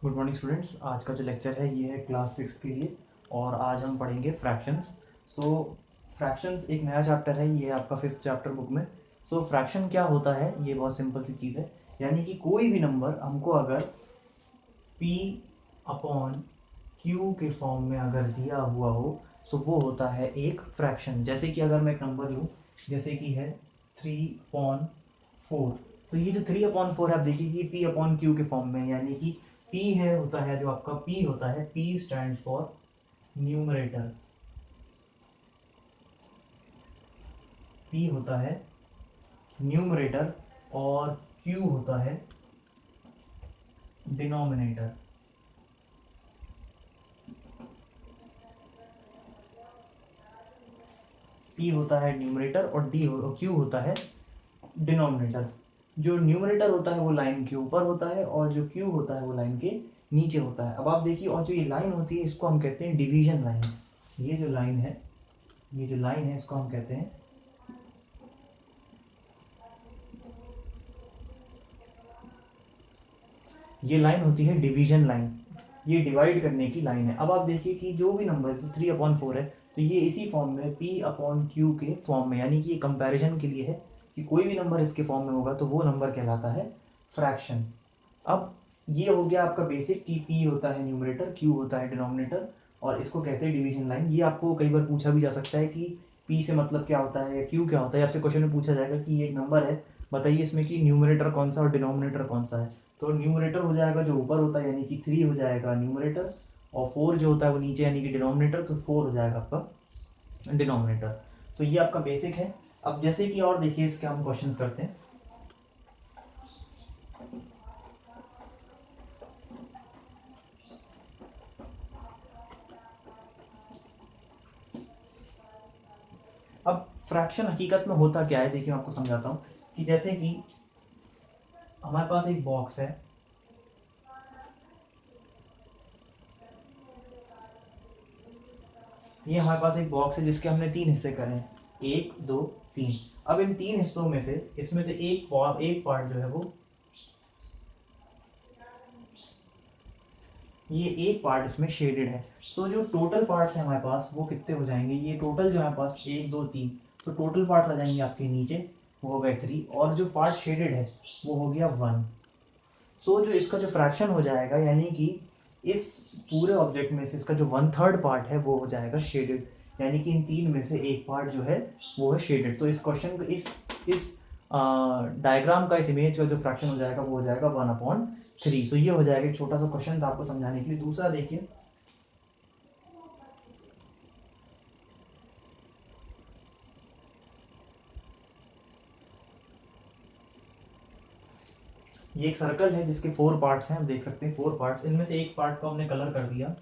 Good morning students. आज का जो लेक्चर है ये है क्लास 6 के लिए और आज हम पढ़ेंगे फ्रैक्शंस। सो फ्रैक्शंस एक नया चैप्टर है, ये है आपका 5th चैप्टर बुक में। सो फ्रैक्शन क्या होता है, ये बहुत सिंपल सी चीज़ है। यानी कि कोई भी नंबर हमको अगर p अपॉन q के फॉर्म में अगर दिया हुआ हो तो वो होता है एक फ्रैक्शन। जैसे कि अगर मैं एक नंबर लूँ, जैसे कि है 3/4, तो ये जो 3/4 है आप देखिए कि p अपॉन क्यू के फॉर्म में, यानी कि p है होता है, जो आपका p होता है, p stands for numerator, p होता है न्यूमरेटर और q होता है डिनोमिनेटर। p होता है न्यूमरेटर और q होता है डिनोमिनेटर। जो न्यूमरेटर होता है वो लाइन के ऊपर होता है और जो क्यू होता है वो लाइन के नीचे होता है। अब आप देखिए, और जो ये लाइन होती है इसको हम कहते हैं डिवीजन लाइन। ये जो लाइन है, ये जो लाइन है इसको हम कहते हैं ये लाइन होती है डिवीजन लाइन, ये डिवाइड करने की लाइन है। अब आप देखिए कि जो भी नंबर जैसे 3/4 है तो ये इसी फॉर्म में p अपॉन क्यू के फॉर्म में, यानी कि ये कंपैरिजन के लिए है कि कोई भी नंबर इसके फॉर्म में होगा तो वो नंबर कहलाता है फ्रैक्शन। अब ये हो गया आपका बेसिक कि p होता है न्यूमरेटर, q होता है डिनोमिनेटर और इसको कहते हैं डिवीजन लाइन। ये आपको कई बार पूछा भी जा सकता है कि p से मतलब क्या होता है या q क्या होता है। आपसे क्वेश्चन में पूछा जाएगा कि ये एक नंबर है, बताइए इसमें कि न्यूमरेटर कौन सा और डिनोमिनेटर कौन सा है। तो न्यूमरेटर हो जाएगा जो ऊपर होता है, यानी कि 3 हो जाएगा न्यूमरेटर, और 4 जो होता है वो नीचे यानी कि डिनोमिनेटर, तो 4 हो जाएगा आपका डिनोमिनेटर। सो ये आपका बेसिक है। अब जैसे कि और देखिए इसके हम क्वेश्चंस करते हैं। अब फ्रैक्शन हकीकत में होता क्या है, देखिए मैं आपको समझाता हूँ कि जैसे कि हमारे पास एक बॉक्स है, ये हमारे पास एक बॉक्स है जिसके हमने 3 हिस्से करे हैं, 1 2 3। अब इन 3 हिस्सों में से इसमें से एक पार्ट जो है वो, ये एक पार्ट इसमें शेडेड है। तो जो टोटल पार्ट्स है हमारे पास वो कितने हो जाएंगे, ये टोटल जो है हमारे पास 1 2 3, तो टोटल पार्ट्स आ जाएंगे आपके नीचे, वो हो गए 3, और जो पार्ट शेडेड है वो हो गया 1। सो जो इसका जो फ्रैक्शन हो जाएगा, यानी कि इस पूरे ऑब्जेक्ट में से इसका जो 1/3 पार्ट है वो हो जाएगा शेडेड, यानी कि इन 3 में से एक पार्ट जो है वो है शेडेड। तो इस क्वेश्चन का इस डायग्राम का, इस इमेज का जो फ्रैक्शन हो जाएगा वो हो जाएगा 1/3। सो ये हो जाएगा, एक छोटा सा क्वेश्चन था आपको समझाने के लिए। दूसरा देखिए, ये एक सर्कल है जिसके 4 पार्ट्स हैं, हम देख सकते हैं 4 पार्ट्स, इनमें से एक पार्ट को हमने कलर कर दिया।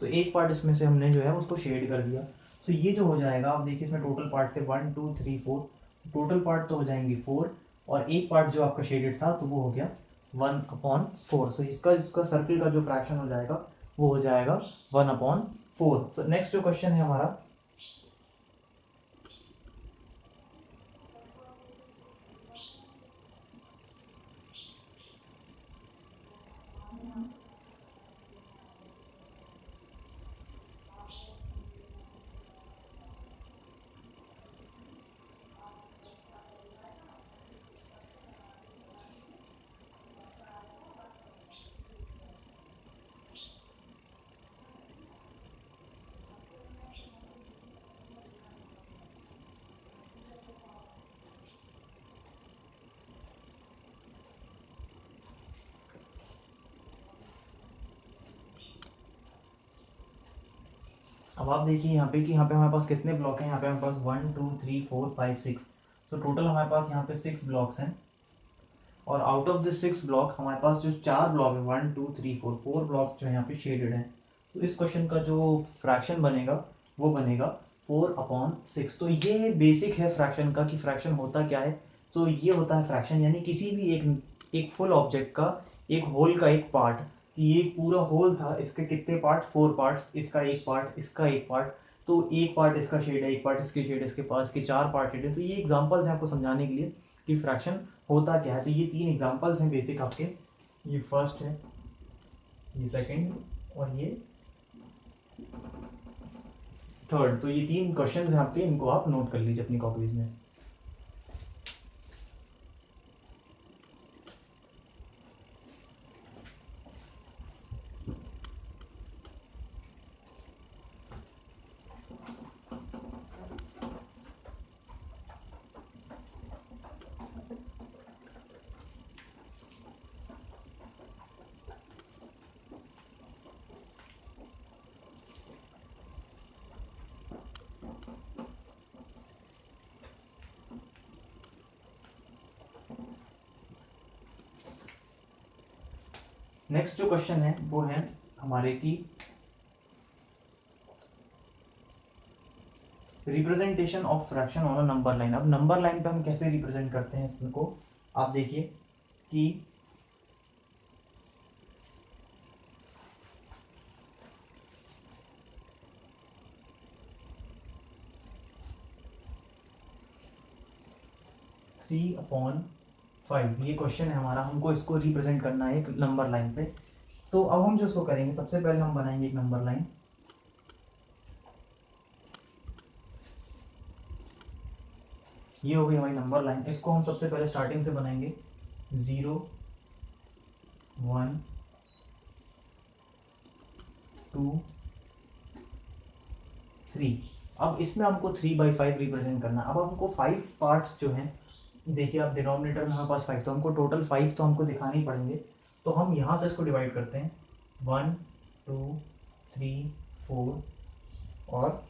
तो एक पार्ट इसमें से हमने जो है उसको शेड कर दिया। तो ये जो हो जाएगा, आप देखिए इसमें टोटल पार्ट थे 1 2 3 4, टोटल पार्ट तो हो जाएंगे 4, और एक पार्ट जो आपका शेडेड था तो वो हो गया 1/4। सो इसका इसका सर्कल का जो फ्रैक्शन हो जाएगा वो हो जाएगा 1/4। तो नेक्स्ट जो क्वेश्चन है हमारा, अब आप देखिए यहाँ पे कि यहाँ पे हमारे पास कितने ब्लॉक हैं, यहाँ पे हमारे पास 1 2 3 4 5 6, तो टोटल हमारे पास यहाँ पे 6 ब्लॉक्स हैं। और आउट ऑफ दिस 6 ब्लॉक हमारे पास जो 4 ब्लॉक है, 1 2 3 4, 4 ब्लॉक जो है यहाँ पे शेडेड हैं। तो इस क्वेश्चन का जो फ्रैक्शन बनेगा वो बनेगा 4/6। तो ये बेसिक है फ्रैक्शन का कि फ्रैक्शन होता क्या है। तो ये होता है फ्रैक्शन, यानी किसी भी एक फुल ऑब्जेक्ट का, एक होल का एक पार्ट, कि ये पूरा होल था, इसके कितने पार्ट, 4 पार्ट्स, इसका एक पार्ट, इसका एक पार्ट, तो एक पार्ट इसका शेड है, एक पार्ट इसकी शेड है, इसके पास के 4 पार्ट शेड है। तो ये एग्जांपल्स हैं आपको समझाने के लिए कि फ्रैक्शन होता क्या है। तो ये 3 एग्जांपल्स हैं बेसिक आपके, ये फर्स्ट है, ये सेकंड और ये थर्ड। तो ये 3 क्वेश्चंस हैं आपके, इनको आप नोट कर लीजिए अपनी कॉपीज में। नेक्स्ट जो क्वेश्चन है वो है हमारे की representation of fraction on a number line. अब नंबर लाइन पे हम कैसे रिप्रेजेंट करते हैं इसको, आप देखिए कि थ्री अपॉन 5 ये क्वेश्चन है हमारा, हमको इसको रिप्रेजेंट करना है एक नंबर लाइन पे। तो अब हम जो इसको करेंगे, सबसे पहले हम बनाएंगे एक नंबर लाइन। ये हो गई हमारी नंबर लाइन। इसको हम सबसे पहले स्टार्टिंग से बनाएंगे 0 1 2 3। अब इसमें हमको 3/5 रिप्रेजेंट करना। अब हमको 5 पार्ट्स जो हैं, देखिए आप डिनोमिनेटर में हमारे पास 5, तो हमको टोटल 5 तो हमको दिखाने ही पड़ेंगे। तो हम यहाँ से इसको डिवाइड करते हैं 1 2 3 4 और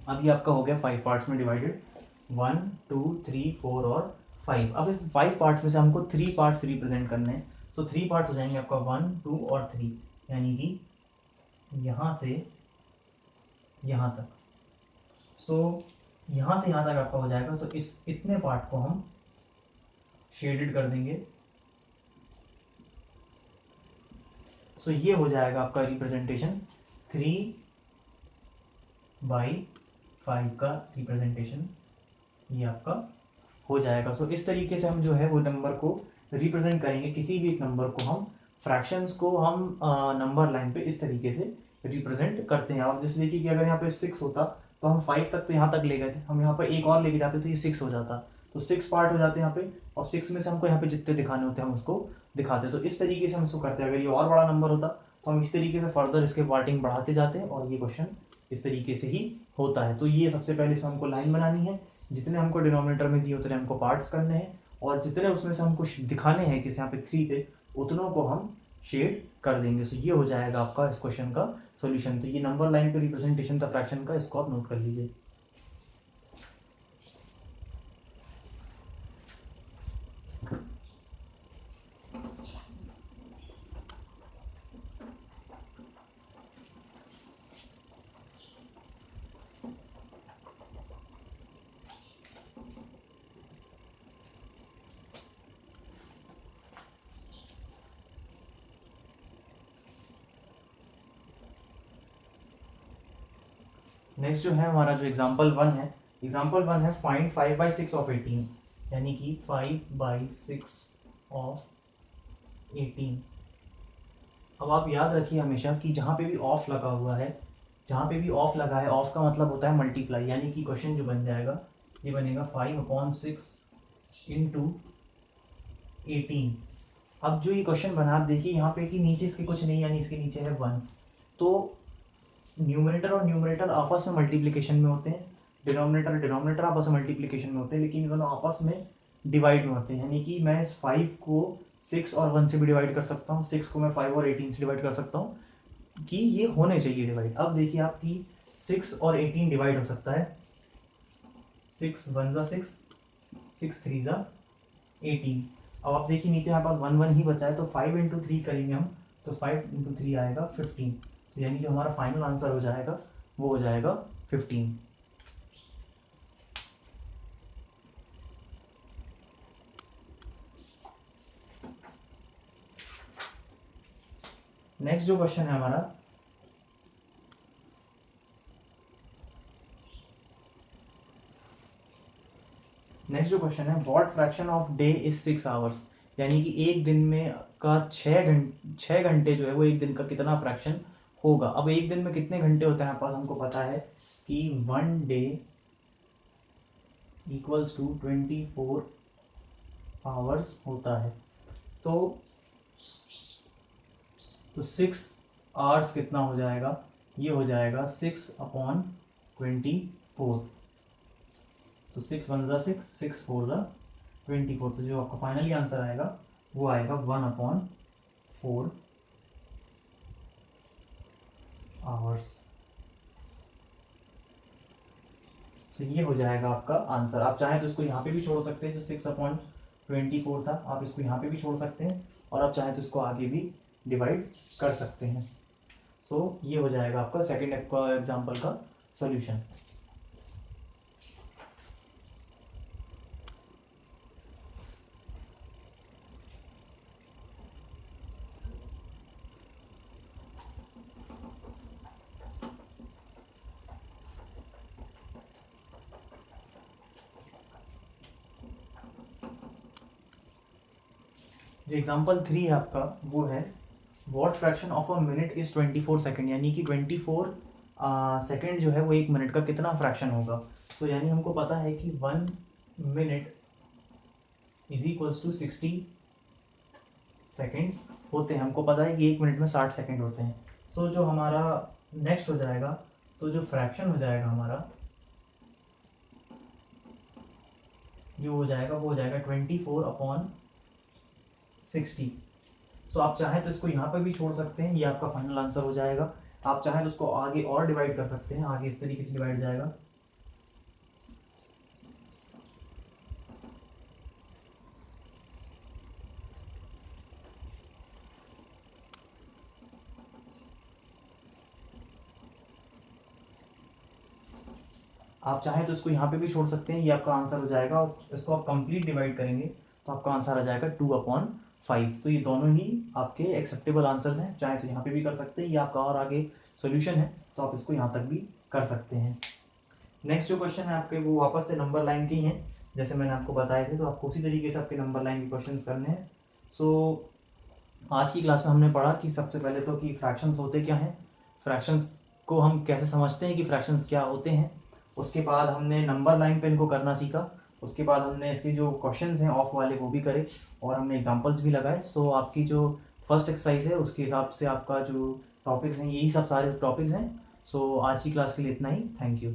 अब ये आपका हो गया 5 पार्ट्स में डिवाइडेड, 1 2 3 4 और 5। अब इस 5 पार्ट्स में से हमको 3 पार्ट्स रिप्रेजेंट करने हैं। सो 3 पार्ट्स हो जाएंगे आपका 1 2 और 3, यानी कि यहाँ से यहाँ तक। सो यहाँ से यहाँ तक आपका हो जाएगा। सो इस इतने पार्ट को हम शेडेड कर देंगे। सो ये हो जाएगा आपका रिप्रेजेंटेशन 3/5 का रिप्रेजेंटेशन, ये आपका हो जाएगा। सो इस तरीके से हम जो है वो नंबर को रिप्रेजेंट करेंगे। किसी भी एक नंबर को हम, फ्रैक्शंस को हम नंबर लाइन पे इस तरीके से रिप्रेजेंट करते हैं। आप जैसे देखिए कि अगर यहाँ पे 6 होता तो हम 5 तक तो यहाँ तक ले गए थे, हम यहाँ पर एक और लेके जाते तो ये 6 हो जाता। तो 6 पार्ट हो जाते हैं यहाँ पे, और 6 में से हमको यहाँ पे जितने दिखाने होते हैं हम उसको दिखाते हैं। तो इस तरीके से हम इसको करते हैं। अगर ये और बड़ा नंबर होता तो हम इस तरीके से फर्दर इसके पार्टिंग बढ़ाते जाते हैं, और ये क्वेश्चन इस तरीके से ही होता है। तो ये सबसे पहले इसमें हमको लाइन बनानी है, जितने हमको डिनोमिनेटर में दिए उतने हमको पार्ट्स करने हैं, और जितने उसमें से हमको दिखाने हैं कि यहाँ पे 3 थे उतनों को हम शेड कर देंगे। सो ये हो जाएगा आपका इस क्वेश्चन का सॉल्यूशन। तो ये नंबर लाइन पे रिप्रेजेंटेशन था फ्रैक्शन का, इसको आप नोट कर लीजिए। नेक्स्ट जो है हमारा जो एग्जाम्पल 1 है, एग्जाम्पल 1 है फाइंड 5/6 ऑफ 18, यानी कि 5/6 ऑफ 18। अब आप याद रखिए हमेशा कि जहाँ पे भी ऑफ लगा हुआ है, जहाँ पे भी ऑफ लगा है, ऑफ का मतलब होता है मल्टीप्लाई, यानी कि क्वेश्चन जो बन जाएगा ये बनेगा 5/6 इंटू 18। अब जो ये क्वेश्चन बना, आप देखिए यहाँ पे कि नीचे इसके कुछ नहीं, यानी इसके नीचे है 1। तो न्यूमरेटर और न्यूमरेटर आपस में मल्टीप्लिकेशन में होते हैं, डिनोमिनेटर डिनोमिनेटर आपस में मल्टीप्लिकेशन में होते हैं, लेकिन दोनों आपस में डिवाइड में होते हैं। यानी कि मैं इस 5 को 6 और 1 से भी डिवाइड कर सकता हूँ, 6 को मैं 5 और 18 से डिवाइड कर सकता हूँ कि ये होने चाहिए डिवाइड। अब देखिए आपकी 6 और 18 डिवाइड हो सकता है, 6 1 ज़ा 6, 6 3 ज़ा 18। अब आप देखिए नीचे हमारे पास 1 1 ही बचा है, तो 5 इंटू 3 करेंगे हम, तो 5 इंटू 3 आएगा 15। तो यानी जो हमारा फाइनल आंसर हो जाएगा वो हो जाएगा 15। नेक्स्ट जो क्वेश्चन है हमारा, नेक्स्ट जो क्वेश्चन है, what fraction of day is 6 hours, यानी कि एक दिन में का 6 घंटे जो है वो एक दिन का कितना फ्रैक्शन होगा। अब एक दिन में कितने घंटे होते हैं पास हमको पता है कि 1 डे इक्वल्स टू 24 आवर्स होता है। तो 6 आवर्स कितना हो जाएगा, ये हो जाएगा 6/24। तो 6 1 ज़ा 6, 6 4 ज़ा 24। तो जो आपका फाइनली आंसर आएगा वो आएगा 1/4 आवर्स। तो ये हो जाएगा आपका आंसर। आप चाहें तो इसको यहाँ पे भी छोड़ सकते हैं, जो 6/24 था आप इसको यहाँ पे भी छोड़ सकते हैं, और आप चाहें तो इसको आगे भी डिवाइड कर सकते हैं। सो ये हो जाएगा आपका सेकेंड एग्जाम्पल का सॉल्यूशन। जो एग्जाम्पल 3 है आपका वो है, what fraction of a minute is 24 second, यानी कि 24 सेकेंड जो है वो एक मिनट का कितना फ्रैक्शन होगा। तो यानी हमको पता है कि 1 minute is equals to 60 seconds होते हैं। हमको पता है कि एक मिनट में 60 सेकेंड होते हैं। सो जो हमारा नेक्स्ट हो जाएगा, तो जो फ्रैक्शन हो जाएगा हमारा, जो हो जाएगा वो हो जाएगा 24/60। तो आप चाहें तो इसको यहाँ पर भी छोड़ सकते हैं, ये आपका फाइनल आंसर हो जाएगा। आप चाहें तो उसको आगे और डिवाइड कर सकते हैं, आगे इस तरीके से डिवाइड जाएगा। आप चाहें तो इसको यहाँ पे भी छोड़ सकते हैं, ये आपका आंसर हो जाएगा। और इसको आप कंप्लीट डिवाइड करेंगे तो आपका आंसर आ जाएगा 2/5। तो ये दोनों ही आपके एक्सेप्टेबल आंसर्स हैं। चाहे तो यहाँ पे भी कर सकते हैं, ये आपका और आगे सॉल्यूशन है, तो आप इसको यहाँ तक भी कर सकते हैं। नेक्स्ट जो क्वेश्चन है आपके वो वापस से नंबर लाइन के ही हैं, जैसे मैंने आपको बताए थे। तो आपको उसी तरीके से आपके नंबर लाइन के क्वेश्चन करने हैं। सो आज की क्लास में हमने पढ़ा कि सबसे पहले तो कि फ्रैक्शंस होते क्या हैं, फ्रैक्शंस को हम कैसे समझते हैं कि फ्रैक्शंस क्या होते हैं। उसके बाद हमने नंबर लाइन पे इनको करना सीखा। उसके बाद हमने इसके जो क्वेश्चंस हैं ऑफ वाले वो भी करे, और हमने एग्जांपल्स भी लगाए। सो आपकी जो फर्स्ट एक्सरसाइज है उसके हिसाब से आपका जो टॉपिक्स हैं यही सब सारे टॉपिक्स हैं। सो आज की क्लास के लिए इतना ही। Thank you.